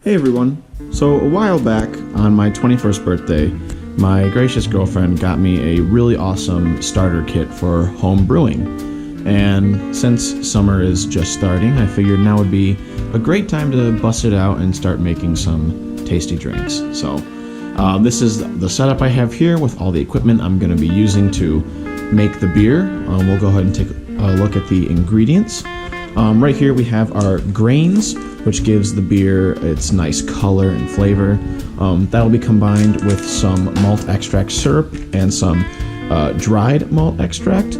Hey everyone! So a while back, on my 21st birthday, my gracious girlfriend got me a really awesome starter kit for home brewing. And since summer is just starting, I figured now would be a great time to bust it out and start making some tasty drinks. So this is the setup I have here with all the equipment I'm going to be using to make the beer. We'll go ahead and take a look at the ingredients. Right here we have our grains, which gives the beer its nice color and flavor. That will be combined with some malt extract syrup and some dried malt extract.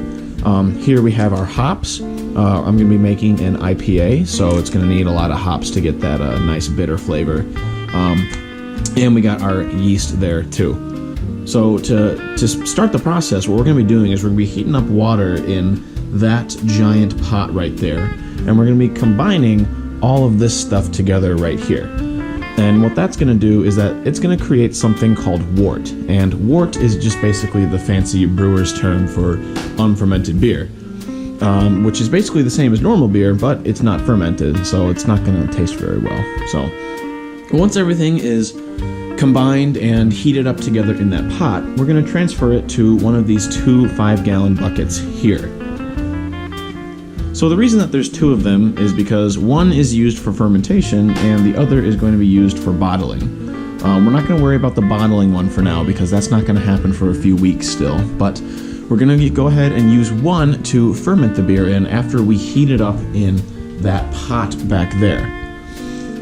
Here we have our hops. I'm going to be making an IPA, so it's going to need a lot of hops to get that nice bitter flavor. And we got our yeast there too. So to start the process, what we're going to be doing is we're going to be heating up water in that giant pot right there, and we're going to be combining all of this stuff together right here. And what that's going to do is that it's going to create something called wort. And wort is just basically the fancy brewer's term for unfermented beer, which is basically the same as normal beer, but it's not fermented, so it's not going to taste very well. So once everything is combined and heated up together in that pot, we're going to transfer it to one of these two 5-gallon buckets here. So the reason that there's two of them is because one is used for fermentation and the other is going to be used for bottling. We're not going to worry about the bottling one for now because that's not going to happen for a few weeks still, but we're going to go ahead and use one to ferment the beer in after we heat it up in that pot back there.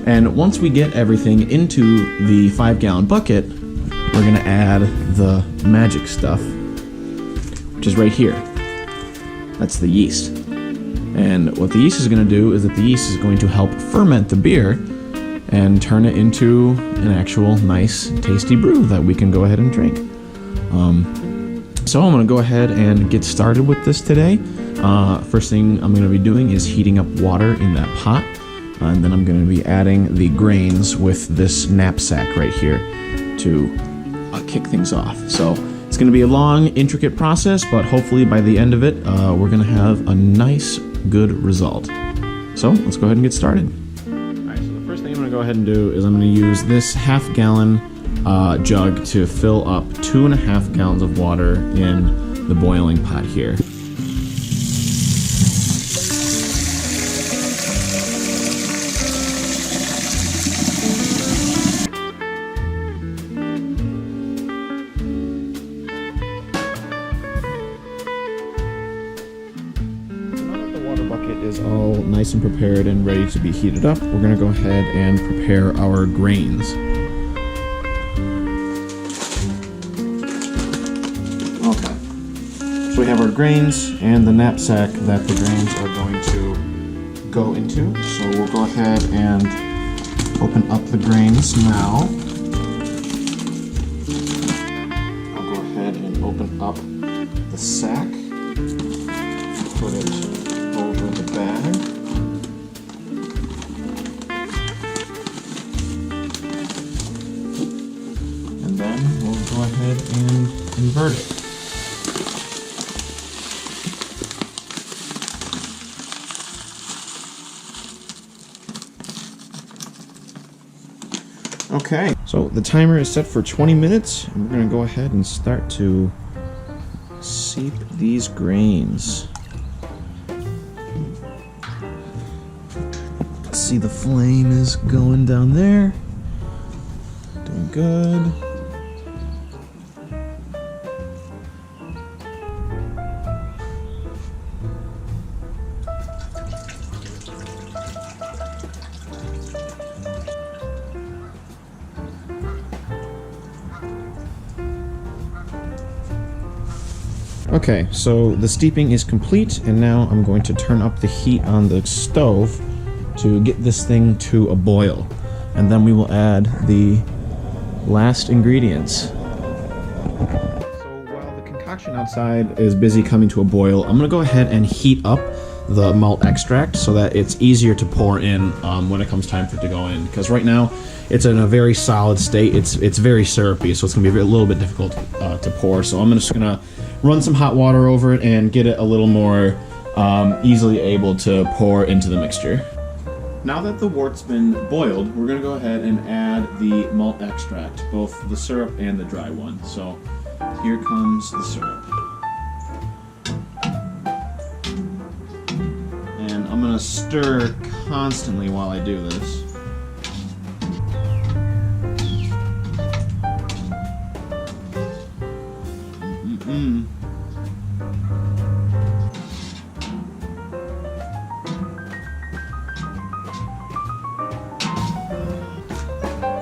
And once we get everything into the 5-gallon bucket, we're going to add the magic stuff, which is right here. That's the yeast. And what the yeast is going to do is that the yeast is going to help ferment the beer and turn it into an actual nice tasty brew that we can go ahead and drink. So I'm going to go ahead and get started with this today. First thing I'm going to be doing is heating up water in that pot, and then I'm going to be adding the grains with this knapsack right here to kick things off. So it's going to be a long, intricate process, but hopefully by the end of it, we're going to have a nice, good result. So let's go ahead and get started. Alright, so the first thing I'm going to go ahead and do is I'm going to use this half-gallon jug to fill up 2.5 gallons of water in the boiling pot here. Is all nice and prepared and ready to be heated up, we're going to go ahead and prepare our grains. Okay, so we have our grains and the knapsack that the grains are going to go into. So we'll go ahead and open up the grains now. I'll go ahead and open up the sack, put it over the bag. And then we'll go ahead and invert it. Okay, so the timer is set for 20 minutes, and we're going to go ahead and start to seep these grains. See, the flame is going down there. Doing good. Okay, so the steeping is complete, and now I'm going to turn up the heat on the stove to get this thing to a boil, and then we will add the last ingredients. So while the concoction outside is busy coming to a boil, I'm going to go ahead and heat up the malt extract so that it's easier to pour in when it comes time for it to go in, because right now it's in a very solid state. It's very syrupy, so it's going to be a little bit difficult to pour. So I'm just going to run some hot water over it and get it a little more easily able to pour into the mixture. now that the wort's been boiled, we're going to go ahead and add the malt extract, both the syrup and the dry one. So here comes the syrup. And I'm going to stir constantly while I do this.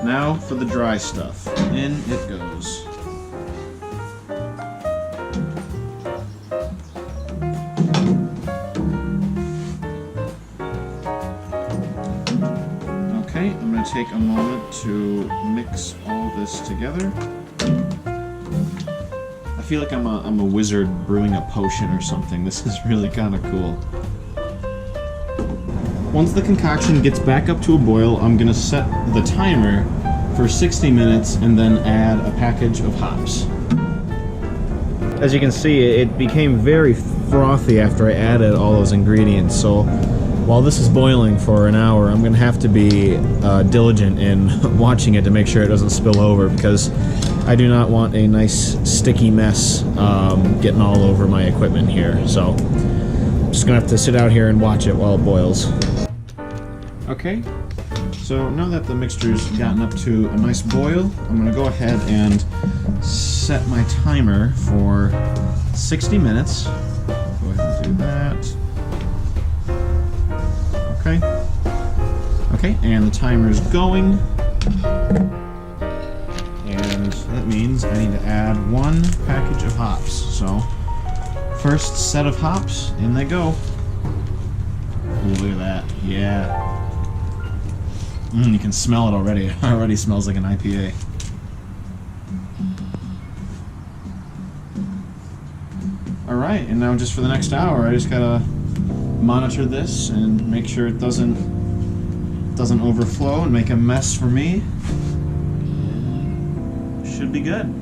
Now for the dry stuff. In it goes. Okay, I'm going to take a moment to mix all this together. I feel like I'm a wizard brewing a potion or something. This is really kind of cool. Once the concoction gets back up to a boil, I'm going to set the timer for 60 minutes and then add a package of hops. As you can see, it became very frothy after I added all those ingredients, so while this is boiling for an hour, I'm going to have to be diligent in watching it to make sure it doesn't spill over, because I do not want a nice sticky mess getting all over my equipment here. So I'm just going to have to sit out here and watch it while it boils. Okay, so now that the mixture's gotten up to a nice boil, I'm going to go ahead and set my timer for 60 minutes. Go ahead and do that. Okay, and the timer's going. And that means I need to add one package of hops. So, first set of hops, in they go. Ooh, look at that. Yeah. You can smell it already. It already smells like an IPA. Alright, and now just for the next hour, I just gotta monitor this and make sure it doesn't overflow and make a mess for me. Should be good.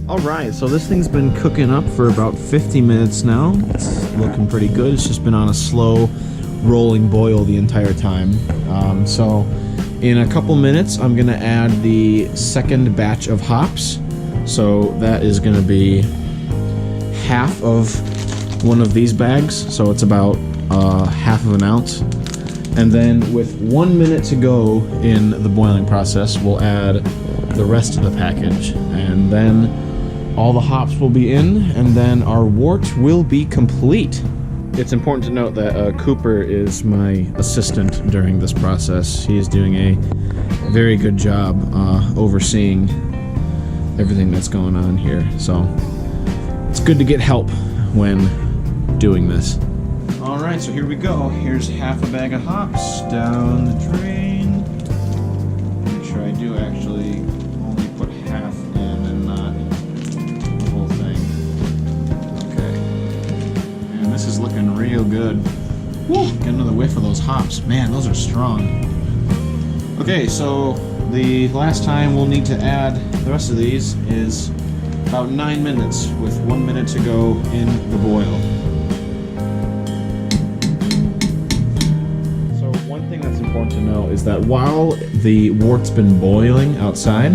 Alright, so this thing's been cooking up for about 50 minutes now. It's looking pretty good. It's just been on a slow rolling boil the entire time. So in a couple minutes I'm going to add the second batch of hops. So that is going to be half of one of these bags, so it's about half of an ounce. And then with 1 minute to go in the boiling process, we'll add the rest of the package. And then all the hops will be in, and then our wort will be complete. It's important to note that Cooper is my assistant during this process. He is doing a very good job overseeing everything that's going on here. So it's good to get help when doing this. Alright, so here we go. Here's half a bag of hops down the drain. Make sure I do actually only put half in and not the whole thing. Okay. And this is looking real good. Woo! Get another whiff of those hops. Man, those are strong. Okay, so the last time we'll need to add the rest of these is about 9 minutes, with 1 minute to go in the boil. So one thing that's important to know is that while the wort's been boiling outside,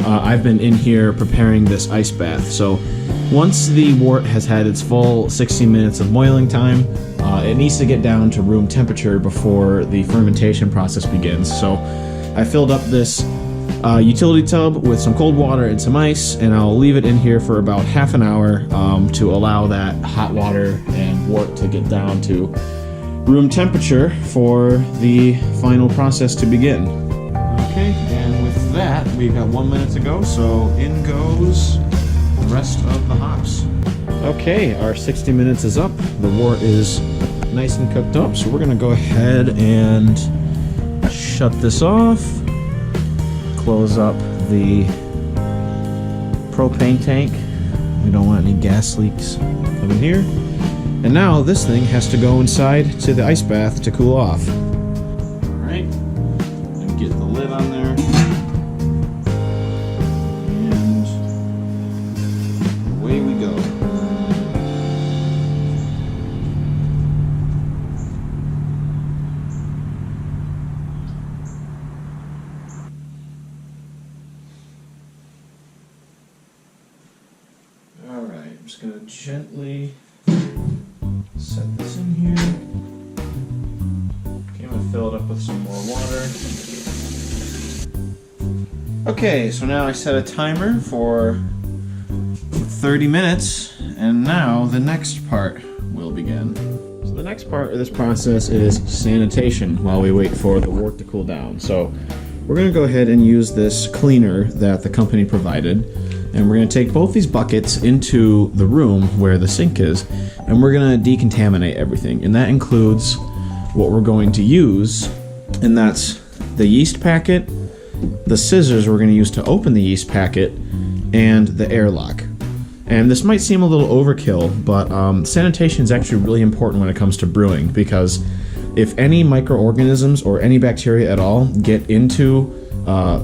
I've been in here preparing this ice bath. So once the wort has had its full 60 minutes of boiling time, it needs to get down to room temperature before the fermentation process begins. So I filled up this utility tub with some cold water and some ice, and I'll leave it in here for about half an hour to allow that hot water and wort to get down to room temperature for the final process to begin. Okay, and with that, we've got 1 minute to go, so in goes the rest of the hops. Okay, our 60 minutes is up. The wort is nice and cooked up, so we're going to go ahead and shut this off. Close up the propane tank. We don't want any gas leaks coming here. And now this thing has to go inside to the ice bath to cool off. Alright, and get the lid on there. And away we go. Alright, I'm just going to gently set this in here. Okay, I'm going to fill it up with some more water. Okay, so now I set a timer for 30 minutes, and now the next part will begin. So the next part of this process is sanitation while we wait for the wort to cool down. So we're going to go ahead and use this cleaner that the company provided. And we're going to take both these buckets into the room where the sink is, and we're going to decontaminate everything. And that includes what we're going to use, and that's the yeast packet, the scissors we're going to use to open the yeast packet, and the airlock. And this might seem a little overkill, but sanitation is actually really important when it comes to brewing, because if any microorganisms or any bacteria at all get into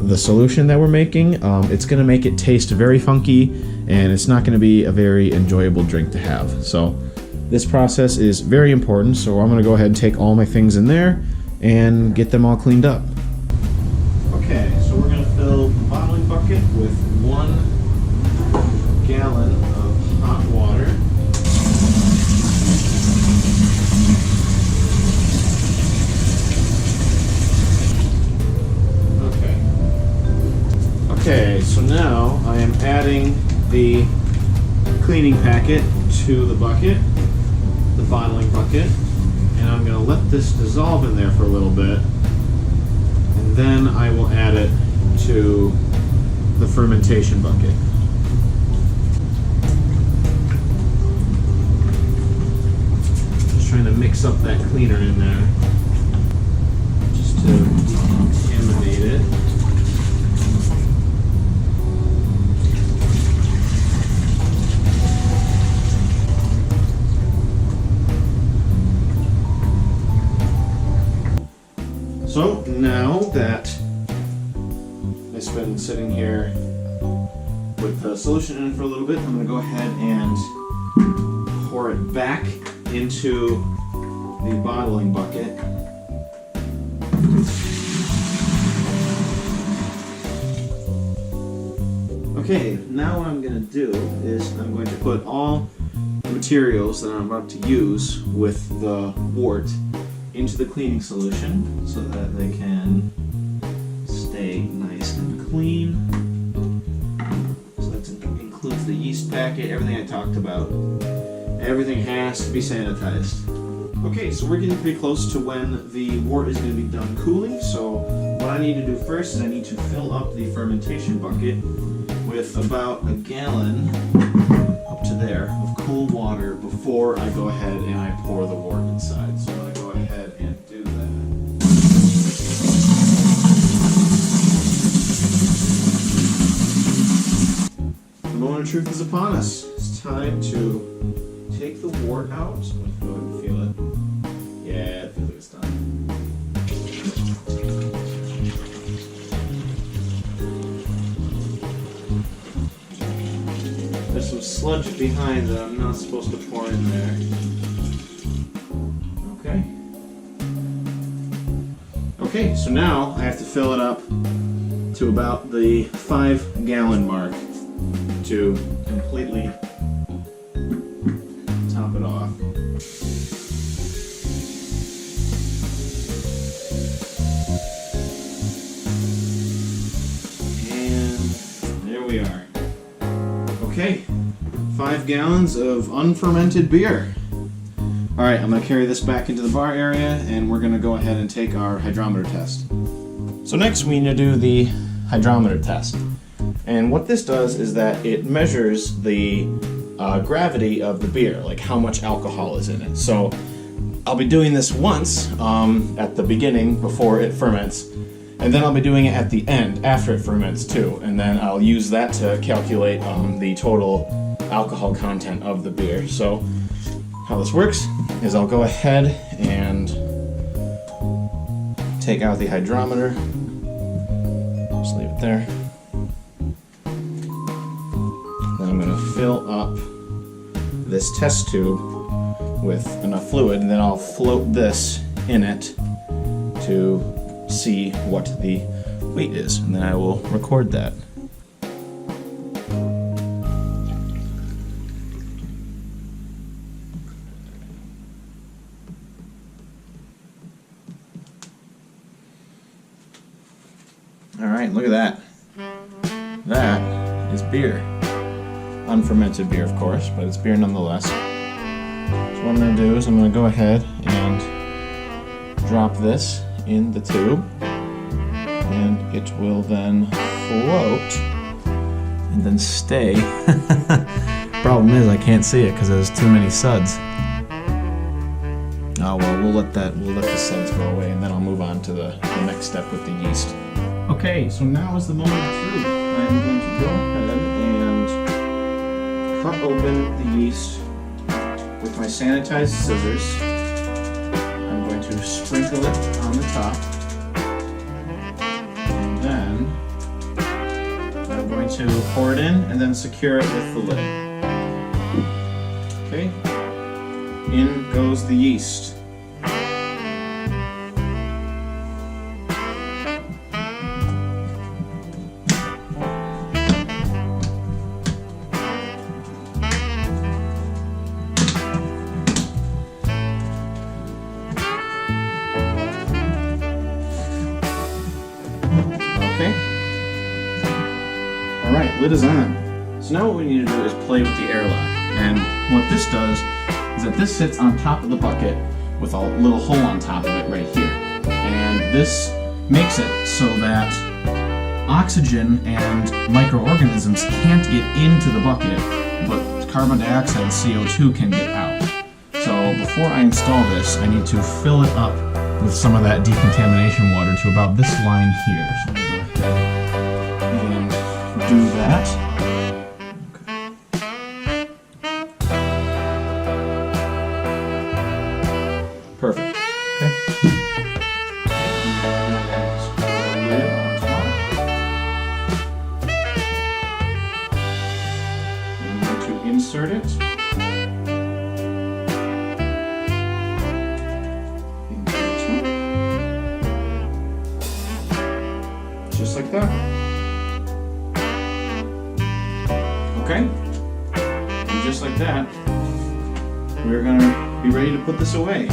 the solution that we're making, it's going to make it taste very funky, and it's not going to be a very enjoyable drink to have. So this process is very important, so I'm going to go ahead and take all my things in there and get them all cleaned up. Okay, so we're going to fill the bottling bucket with 1 gallon of hot water. Okay, so now I am adding the cleaning packet to the bucket, the bottling bucket, and I'm going to let this dissolve in there for a little bit, and then I will add it to the fermentation bucket. Just trying to mix up that cleaner in there, just to decontaminate it. So now that it's been sitting here with the solution in it for a little bit, I'm going to go ahead and pour it back into the bottling bucket. Okay, now what I'm going to do is I'm going to put all the materials that I'm about to use with the wort into the cleaning solution so that they can stay nice and clean. So that includes the yeast packet, everything I talked about. Everything has to be sanitized. Okay, so we're getting pretty close to when the wort is going to be done cooling, so what I need to do first is I need to fill up the fermentation bucket with about a gallon up to there of cool water before I go ahead and I pour the wort inside. So I'm going to go ahead and do that. The moment of truth is upon us. It's time to take the wort out. So I'm going to go ahead and feel it. Yeah, I feel like it's done. There's some sludge behind that I'm not supposed to pour in there. Okay. Okay, so now I have to fill it up to about the 5-gallon mark to completely top it off. And there we are. Okay, 5 gallons of unfermented beer. Alright, I'm going to carry this back into the bar area, and we're going to go ahead and take our hydrometer test. So next we need to do the hydrometer test. And what this does is that it measures the gravity of the beer, like how much alcohol is in it. So I'll be doing this once at the beginning before it ferments, and then I'll be doing it at the end after it ferments too, and then I'll use that to calculate the total alcohol content of the beer. So how this works is I'll go ahead and take out the hydrometer. Just leave it there. Then I'm going to fill up this test tube with enough fluid, and then I'll float this in it to see what the weight is, and then I will record that. Alright, look at that. That is beer. Unfermented beer, of course, but it's beer nonetheless. So what I'm going to do is I'm going to go ahead and drop this in the tube, and it will then float and then stay. Problem is I can't see it because there's too many suds. Oh well, we'll let the suds go away, and then I'll move on to the next step with the yeast. Okay, so now is the moment of truth. I'm going to go ahead and cut open the yeast with my sanitized scissors. I'm going to sprinkle it on the top, and then I'm going to pour it in and then secure it with the lid. Okay, in goes the yeast. Okay. Alright, lid is on. So now what we need to do is play with the airlock. And what this does is that this sits on top of the bucket with a little hole on top of it right here. And this makes it so that oxygen and microorganisms can't get into the bucket, but carbon dioxide and CO2 can get out. So before I install this, I need to fill it up with some of that decontamination water to about this line here. So I'm going to go ahead and do that. Okay. Perfect. Okay. Lid on top. I'm going to insert it. Just like that. Okay? And just like that, we're gonna be ready to put this away.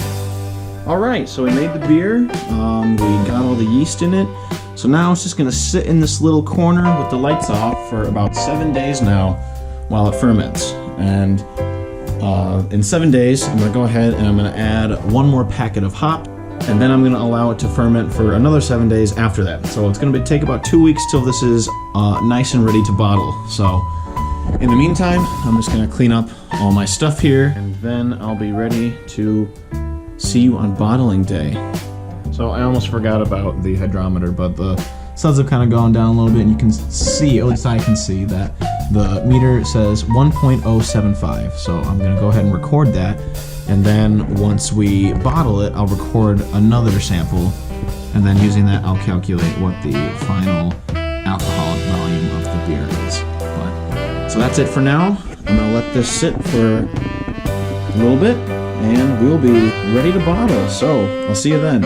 Alright, so we made the beer, we got all the yeast in it, so now it's just gonna sit in this little corner with the lights off for about 7 days now while it ferments. And in 7 days, I'm gonna go ahead and I'm gonna add one more packet of hop, and then I'm going to allow it to ferment for another 7 days after that. So it's going to take about 2 weeks till this is nice and ready to bottle. So in the meantime, I'm just going to clean up all my stuff here, and then I'll be ready to see you on bottling day. So I almost forgot about the hydrometer, but the suds have kind of gone down a little bit, and you can see, at least I can see, that the meter says 1.075. So I'm going to go ahead and record that. And then once we bottle it, I'll record another sample, and then using that I'll calculate what the final alcoholic volume of the beer is. So that's it for now. I'm going to let this sit for a little bit, and we'll be ready to bottle. So I'll see you then.